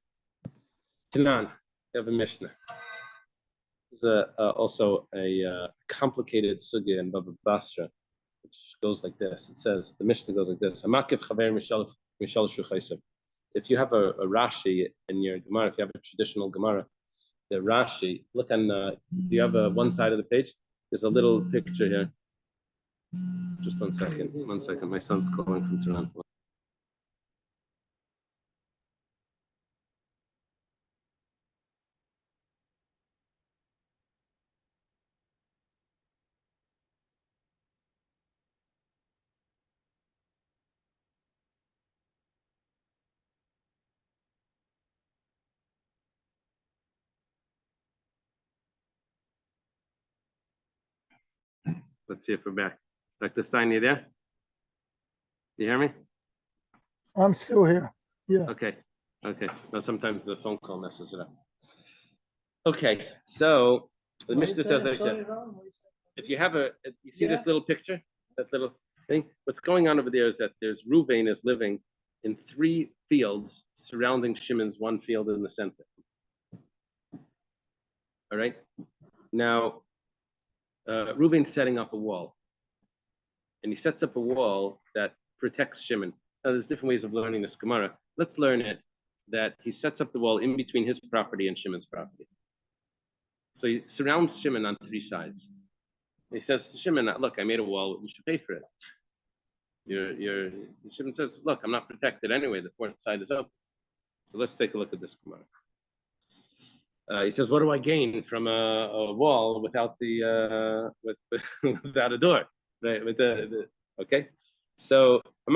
S1: Tanan, you have a Mishnah. There's also a complicated sugya in Baba Basra, which goes like this. It says, the Mishnah goes like this. If you have a Rashi in your Gemara, if you have a traditional Gemara, the Rashi, look on, do you have one side of the page? There's a little picture here. Just 1 second. 1 second. My son's calling from Toronto. Let's see if we're back. Dr. Stein, you there? You hear me?
S4: I'm still here. Yeah.
S1: Okay. Now sometimes the phone call messes it up. Okay, so the Mishnah says like that. If you have you see this little picture, that little thing? What's going on over there is that there's Ruvain is living in 3 fields surrounding Shimon's 1 field in the center. All right. Now, Ruvain's setting up a wall, and he sets up a wall that protects Shimon. Now, there's different ways of learning this Gemara. Let's learn it that he sets up the wall in between his property and Shimon's property. So he surrounds Shimon on 3 sides. He says to Shimon, "Look, I made a wall. You should pay for it." Shimon says, "Look, I'm not protected anyway. The 4th side is open." So let's take a look at this Gemara. He says, "What do I gain from a wall without without a door?" Right? Okay. So he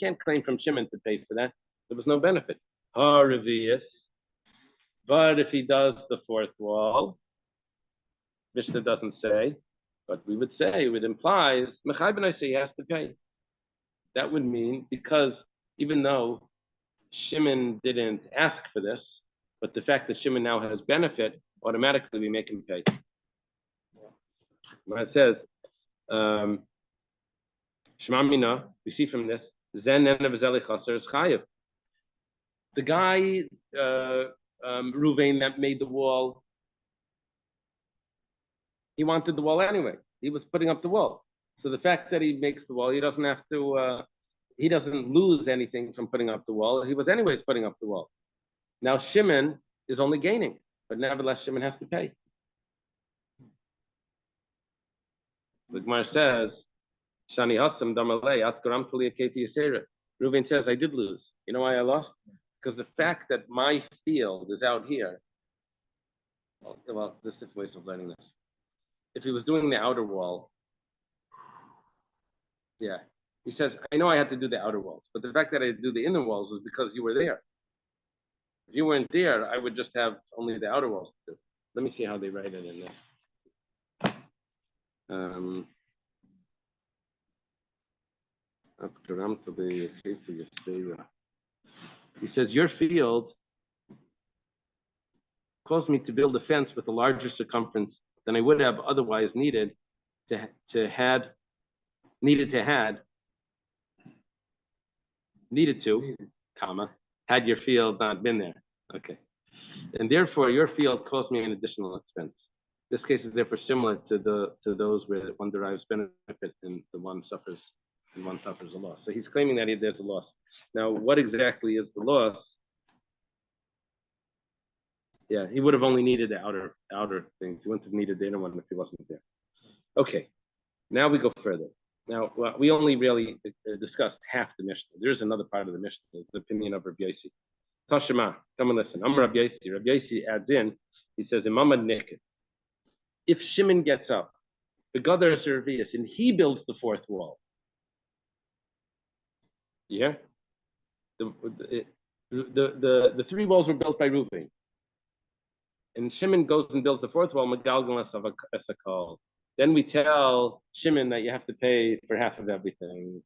S1: can't claim from Shimon to pay for that. There was no benefit. But if he does the 4th wall, Mishnah doesn't say, but we would say it implies he has to pay. That would mean, because even though Shimon didn't ask for this, but the fact that Shimon now has benefit, automatically we make him pay. When it says, Shema Mina, we see from this, the guy, Ruvain, that made the wall, he wanted the wall anyway. He was putting up the wall. So the fact that he makes the wall, he doesn't have to. He doesn't lose anything from putting up the wall. He was anyways putting up the wall. Now Shimon is only gaining, but nevertheless Shimon has to pay. The Gemara says, "Shani hasam damalei atkaram tuli aketi yisera." Reuven says, "I did lose. You know why I lost? Because the fact that my field is out here." Well, there's different ways of learning this. If he was doing the outer wall, yeah. He says, I know I had to do the outer walls, but the fact that I had to do the inner walls was because you were there. If you weren't there, I would just have only the outer walls to do. Let me see how they write it in there. He says, your field caused me to build a fence with a larger circumference than I would have otherwise needed to comma, had your field not been there. Okay. And therefore, your field cost me an additional expense. This case is therefore similar to those where one derives benefit and the one suffers a loss. So he's claiming that there's a loss. Now, what exactly is the loss? Yeah, he would have only needed the outer things. He wouldn't have needed the inner one if he wasn't there. Okay, now we go further. Now, we only really discussed half the Mishnah. There's another part of the Mishnah, the opinion of Rabbi Yossi. Tashema, come and listen. I'm Rabbi Yossi. Rabbi Yossi adds in, he says, Imamad Neked. If Shimon gets up, the Gadar Servius, and he builds the fourth wall. Yeah? The three walls were built by Reuven. And Shimon goes and builds the fourth wall, Megalgalas of a call. Then we tell Shimon that you have to pay for half of everything.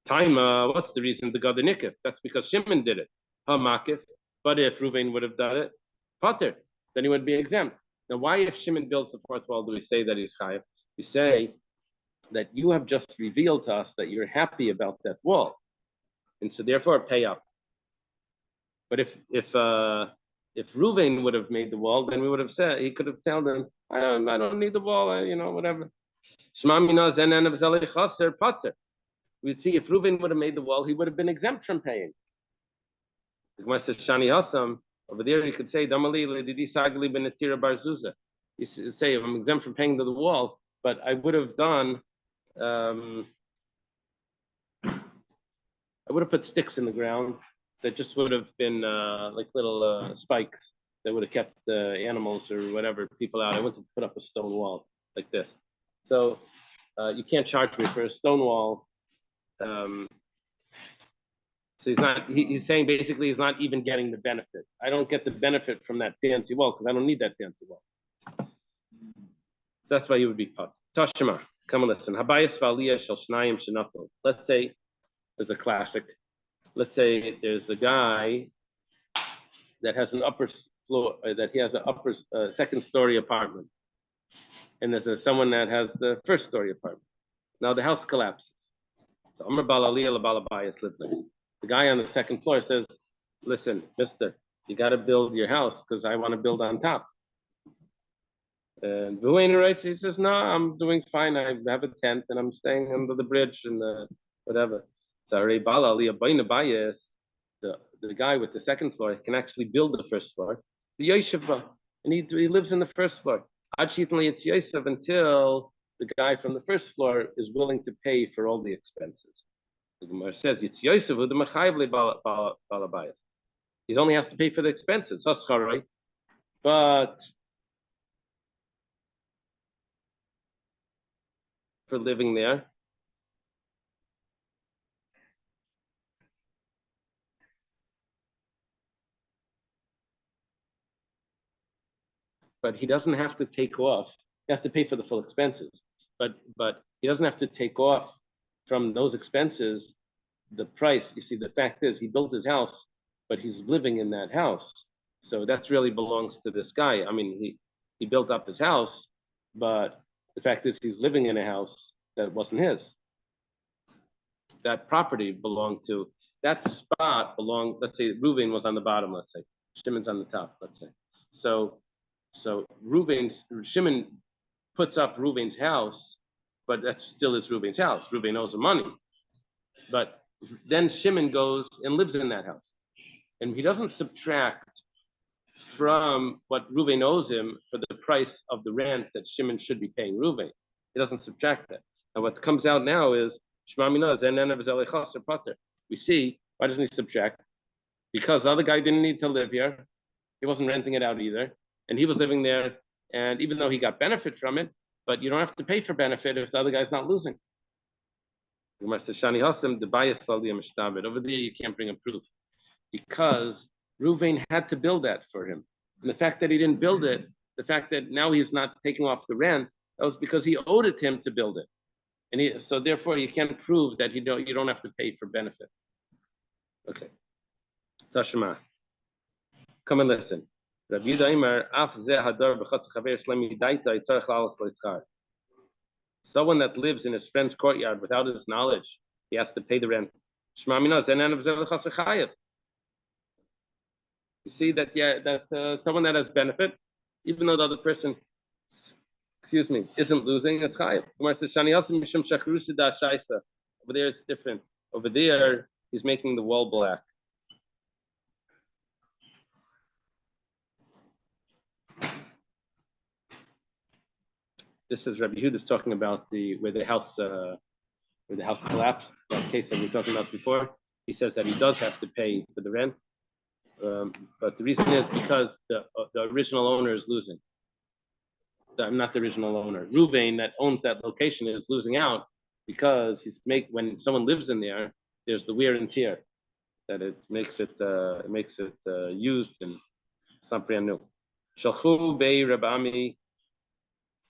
S1: Taima, what's the reason? The Gadar Nikif. That's because Shimon did it. Hamakif. But if Reuven would have done it, Pater, then he would be exempt. Now, why if Shimon builds the fourth wall do we say that he's chayav? We say that you have just revealed to us that you're happy about that wall. And so therefore pay up. But if Reuven would have made the wall, then we would have said, he could have told them, I don't need the wall, whatever. We'd see if Reuven would have made the wall, he would have been exempt from paying. The Gemara says, Shani Hasam, over there you could say, Damali Ledidi Sagli ben Atira Barzuza. You say, I'm exempt from paying to the wall, but I would have done, I would have put sticks in the ground that just would have been like little spikes that would have kept the animals or whatever people out. I wouldn't have put up a stone wall like this. So you can't charge me for a stone wall. So he's saying basically he's not even getting the benefit. I don't get the benefit from that fancy wall because I don't need that fancy wall. That's why he would be cut. Tashima, come and listen. Habayis v'aliyah shel shnayim shenafel. Let's say there's a classic. Let's say there's a guy that has an upper floor, that he has an upper second story apartment, and there's someone that has the first story apartment. Now the house collapses. So Amar Balaliyah LaBalabayas Lidley. The guy on the second floor says, listen, mister, you got to build your house because I want to build on top. And Vuane writes, he says, no, I'm doing fine. I have a tent and I'm staying under the bridge and whatever. So the guy with the second floor can actually build the first floor. The Yeshiva, and he lives in the first floor. Until the guy from the first floor is willing to pay for all the expenses. The Gemara says it's Yosef who the Mechayvle Balabayas. He only has to pay for the expenses. That's right. But for living there, but he doesn't have to take off. He has to pay for the full expenses. But he doesn't have to take off from those expenses the price. You see, the fact is he built his house, but he's living in that house. So that's really belongs to this guy. I mean, he built up his house, but the fact is he's living in a house that wasn't his. That property belonged to, that spot belonged, let's say Reuven was on the bottom, let's say. Shimon's on the top, let's say. So Shimon puts up Reuven's house, but that still is Reuven's house. Reuven owes him money. But then Shimon goes and lives in that house. And he doesn't subtract from what Reuven owes him for the price of the rent that Shimon should be paying Reuven. He doesn't subtract that. And what comes out now is, we see, why doesn't he subtract? Because the other guy didn't need to live here. He wasn't renting it out either. And he was living there. And even though he got benefit from it, but you don't have to pay for benefit if the other guy's not losing. Over there, you can't bring a proof. Because Reuven had to build that for him. And the fact that he didn't build it, the fact that now he's not taking off the rent, that was because he owed it to him to build it. And so therefore you can't prove that you don't have to pay for benefit. Okay. Tashma. Come and listen. Rabbi Yehuda Omer, someone that lives in his friend's courtyard without his knowledge, he has to pay the rent. You see that someone that has benefit, even though the other person, isn't losing, it's chayav. Over there it's different. Over there he's making the wall black. This is Rabbi Yehuda's talking about where the house collapsed. That case that we were talking about before. He says that he does have to pay for the rent, but the reason is because the original owner is losing. Not the original owner. Reuven, that owns that location, is losing out because when someone lives in there, there's the wear and tear that it makes it used and it's not brand new. Shalchu bei Rabami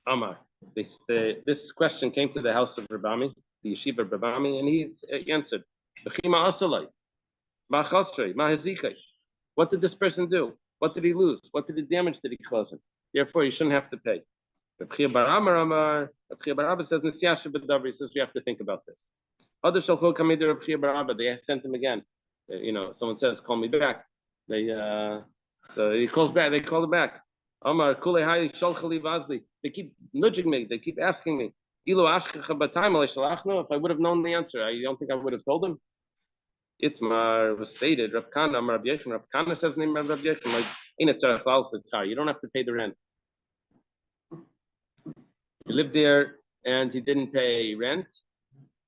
S1: Amar. This question came to the house of Rabami, the yeshiva of Rabami, and he answered, what did this person do? What did he lose? What did the damage did he cause him? Therefore, you shouldn't have to pay. Rabbi Barabba says, he says we have to think about this. Others shall come into Rabbi Barabba. They sent him again. Someone says, call me back. So he calls back. They call him back. Amar they keep nudging me. They keep asking me. If I would have known the answer, I don't think I would have told him. Itmar was stated. Rav Kana, Rav Yechon. Rav Kana says name of Rav Yechon. Like you don't have to pay the rent. He lived there and he didn't pay rent,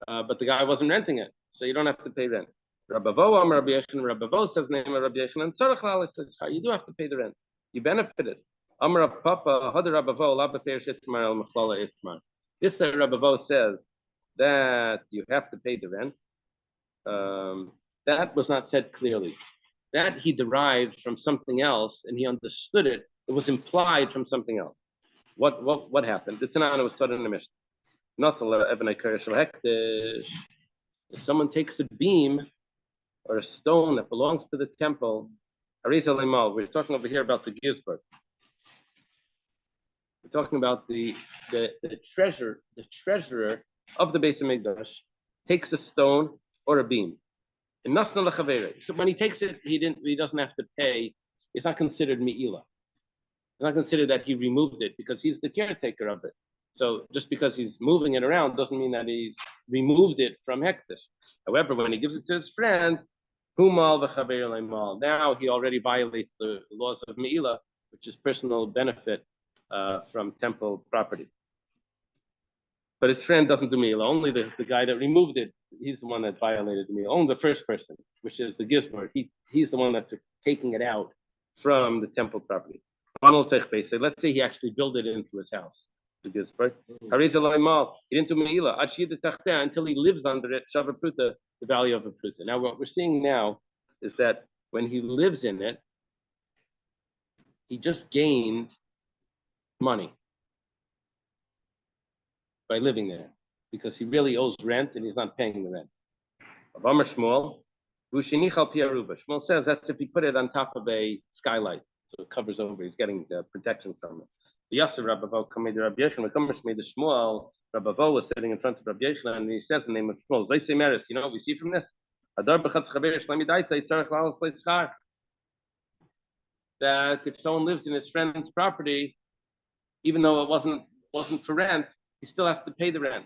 S1: but the guy wasn't renting it, so you don't have to pay rent. Rabavo Amar Rav Yechon. Rabavo says name of Rav Yechon. And Tzarech says you do have to pay the rent. You benefited. Amar Rav Papa Hadar Rabavo Labateir Shitmar El Machlala Itmar. This Rabavo says that you have to pay the rent. That was not said clearly. That he derived from something else, and he understood it. It was implied from something else. What happened? The Tanana was taught in the Mishnah. If someone takes a beam or a stone that belongs to the temple, we're talking over here about the Gizbar. We're talking about the treasurer of the Beis Hamikdash takes a stone or a beam. So when he takes it, he doesn't have to pay. It's not considered me'ila. It's not considered that he removed it because he's the caretaker of it. So just because he's moving it around doesn't mean that he's removed it from hektish. However, when he gives it to his friend, now he already violates the laws of me'ila, which is personal benefit from temple property. But his friend doesn't do me'ila. Only the guy that removed it, he's the one that violated the me'ila. Only the first person, which is the gizbar, he's the one that's taking it out from the temple property. So let's say he actually built it into his house. The gizbar. He didn't do me'ila until he lives under it. Shavapruta, the value of a pruta. Now what we're seeing now is that when he lives in it, he just gained money by living there because he really owes rent and he's not paying the rent. Shmuel says that's if he put it on top of a skylight, so it covers over. He's getting protection from it. The Yasser Rabbavo Kamma Daf the Shmuel Rabbavo was sitting in front of Rabbi Yeshua and he says the name of Shmuel. We see from this that if someone lives in his friend's property, even though it wasn't wasn't for rent, he still has to pay the rent.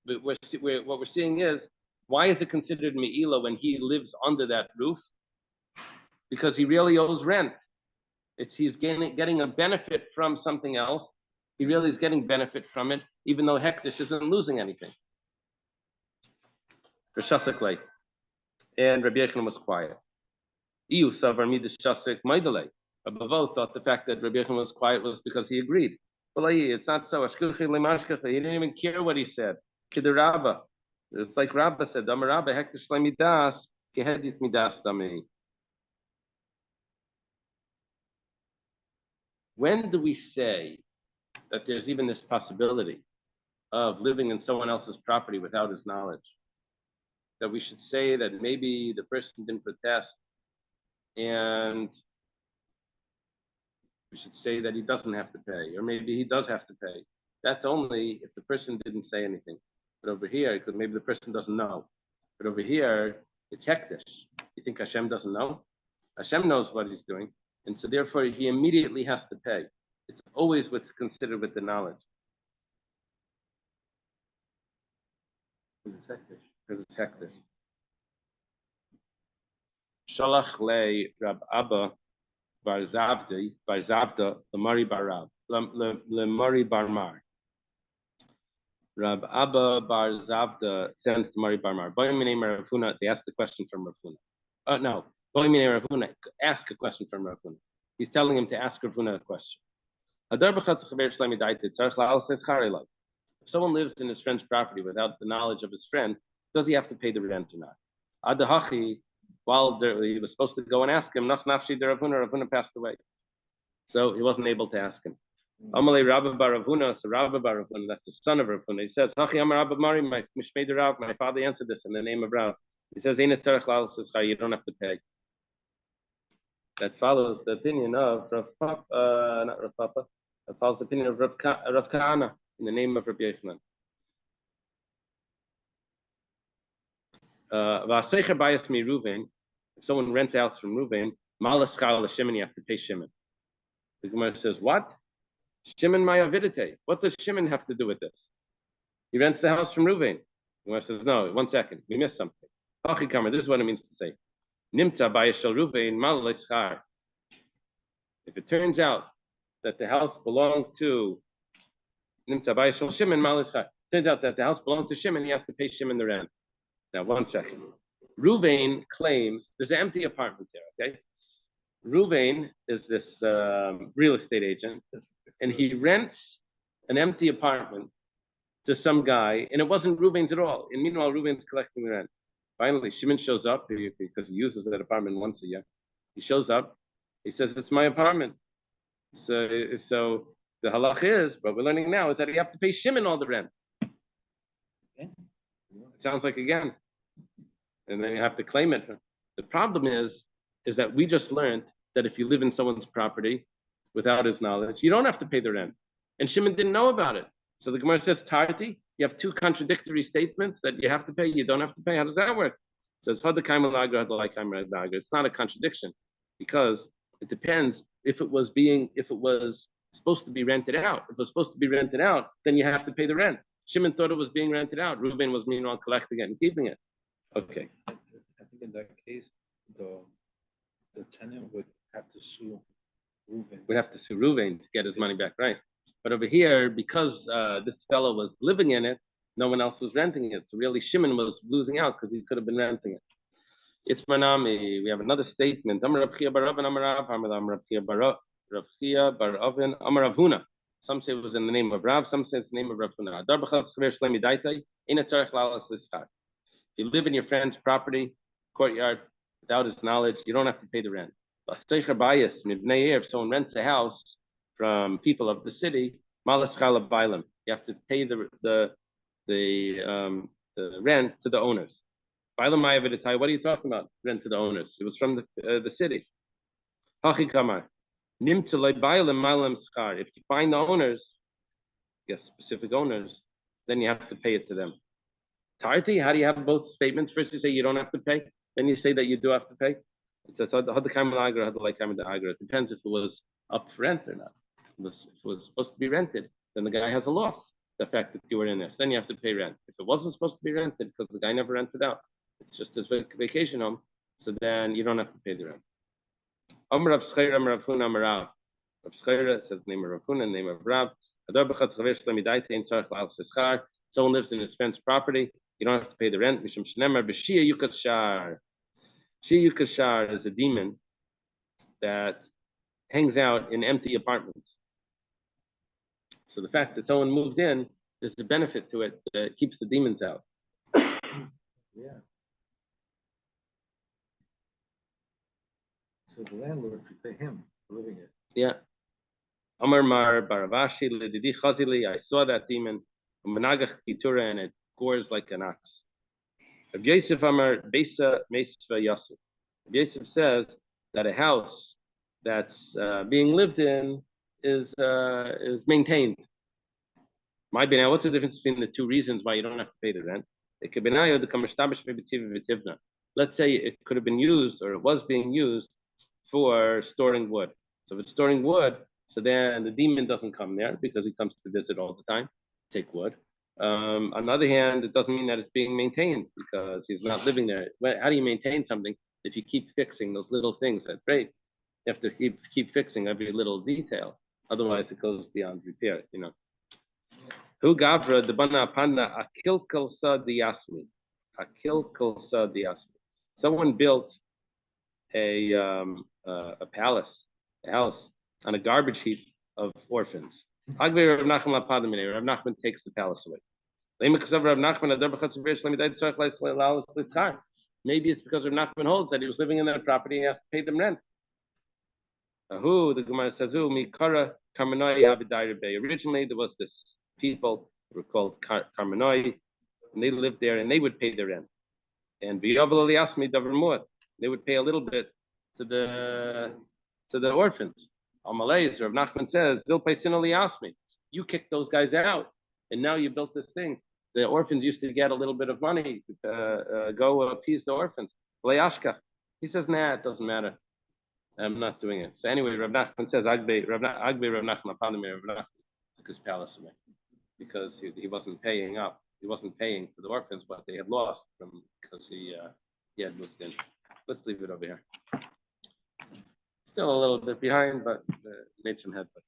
S1: But what we're seeing is, why is it considered me'ila when he lives under that roof? Because he really owes rent. He's getting a benefit from something else. He really is getting benefit from it, even though Hektish isn't losing anything. For Shasek, and Rabbi Yechon was quiet. Iu savar midas Shasek maidale. Abavo thought the fact that Rabbi Yechon was quiet was because he agreed. Well, it's not so. He didn't even care what he said. Kidarabba. It's like Rabba said, Amar Rabba Hektish midas, kehedis midas dami. When do we say that there's even this possibility of living in someone else's property without his knowledge? That we should say that maybe the person didn't protest, and we should say that he doesn't have to pay, or maybe he does have to pay. That's only if the person didn't say anything. But over here, because maybe the person doesn't know. But over here, it's hektish. You think Hashem doesn't know? Hashem knows what he's doing. And so therefore, he immediately has to pay. It's always what's considered with the knowledge. Because it's hektish. Shalach le Rab Abba bar Zavda lemari bar Rab lemari bar Mar. Rab Abba bar Zavda sends to Mari bar Mar. They asked the question from Rav Huna. No. Ask a question from Rav Huna. He's telling him to ask Rav Huna a question. If someone lives in his friend's property without the knowledge of his friend, does he have to pay the rent or not? Adahachi, while he was supposed to go and ask him, Rav Huna passed away. So he wasn't able to ask him. Amalei Rabba bar Rav Huna, so Rabba bar Rav Huna, that's the son of Rav Huna. He says, Hachi Amar Rabba Mari, my father answered this in the name of Rav. He says, you don't have to pay. That follows the opinion of Rav Papa, not Rav Papa. That follows the opinion of Rav Kahana in the name of Rabbi Yechon. V'aseicher bayis mi Ruvain, if someone rents a house from Ruvain, malas chal l'Shimon, you have to pay Shimon. The Gemara says, what? Shimon mayavidite. What does Shimon have to do with this? He rents the house from Ruvain. The Gemara says, no, 1 second, we missed something. Hachi Kamma, this is what it means to say. Nimta bayis shel Ruvain malas char. If it turns out that the house belonged to Nimta bayis shel Shimon malas char. Turns out that the house belongs to Shimon, he has to pay Shimon the rent. Now, 1 second. Ruvain claims there's an empty apartment there, okay? Ruvain is this real estate agent, and he rents an empty apartment to some guy, and it wasn't Ruvain's at all. And meanwhile, Ruvain's collecting the rent. Finally, Shimon shows up because he uses that apartment once a year. He shows up. He says, it's my apartment. So the halach is, what we're learning now is that you have to pay Shimon all the rent. It sounds like again. And then you have to claim it. The problem is that we just learned that if you live in someone's property without his knowledge, you don't have to pay the rent. And Shimon didn't know about it. So the Gemara says, Tarti, you have 2 contradictory statements that you have to pay, you don't have to pay. How does that work? So it's not a contradiction, because it depends if it was supposed to be rented out. If it was supposed to be rented out, then you have to pay the rent. Shimon thought it was being rented out. Reuben was meanwhile collecting it and keeping it. Okay.
S2: I think in that case, the tenant would have to sue Reuven.
S1: Would have to sue Reuven to get his money back, right? But over here, because this fellow was living in it, no one else was renting it. So really, Shimon was losing out because he could have been renting it. It's Manami. We have another statement. Amar Rav Chia bar Oven, Amar Rav Chia bar Oven, Amar Rav Huna. Some say it was in the name of Rav. Some say it's the name of Rav Huna. If you live in your friend's property, courtyard, without his knowledge, you don't have to pay the rent. If someone rents a house from people of the city, you have to pay the rent to the owners. What are you talking about? Rent to the owners. It was from the city. If you find the owners, yes, specific owners, then you have to pay it to them. Tarti, how do you have both statements? First you say you don't have to pay, then you say that you do have to pay. It says, it depends if it was up for rent or not. If it was supposed to be rented, then the guy has a loss. The fact that you were in there, so then you have to pay rent. If it wasn't supposed to be rented because the guy never rented out, it's just his vacation home, so then you don't have to pay the rent. Amr Rav Schreira, Amr Rav Huna, Amr Rav. Rav Schreira says name of Rav Huna, name of Rav. Someone lives in his fenced property, you don't have to pay the rent. Mishum Shnemer B'Shia Yukashar. Shia Yukashar is a demon that hangs out in empty apartments. So the fact that someone moved in, there's a benefit to it that keeps the demons out.
S2: Yeah. So the landlord should pay him for living it.
S1: Yeah. Amar Mar Baravashi Lididi Chazili, I saw that demon, Managach Kitura, and it gores like an ox. Rabbi Yosef Amar Besa Mesva Yosef. Rabbi Yosef says that a house that's being lived in is maintained. My bina, what's the difference between the two reasons why you don't have to pay the rent? Let's say it could have been used, or it was being used for storing wood. So if it's storing wood, so then the demon doesn't come there because he comes to visit all the time, take wood. On the other hand, it doesn't mean that it's being maintained because he's not living there. How do you maintain something if you keep fixing those little things that break? You have to keep fixing every little detail. Otherwise, it goes beyond repair, you know. Who gavra the bana panna akilkal sa diasmi. Akilkal sa diasmi. Someone built a palace, a house on a garbage heap of orphans. Rav Nachman takes the palace away. Maybe it's because Rav Nachman holds that he was living in that property and he has to pay them rent. Who the Gemara says, who Mikara Karmanoi Abidai Bay. Originally there was this people who were called Karmanoi, and they lived there and they would pay the rent. And V'yavel Asmi Davar, they would pay a little bit to the orphans. Amalei, Rav Nachman says, they'll pay Sinali Asmi. You kicked those guys out, and now you built this thing. The orphans used to get a little bit of money to go appease the orphans. Leashka. He says, nah, it doesn't matter. I'm not doing it. So anyway, Rav Nachman says, Agbe Rav Nachman Panamir Rav Nachman took his palace away because he wasn't paying up. He wasn't paying for the orphans, but they had lost from because he had moved in. Let's leave it over here. Still a little bit behind, but made some headway.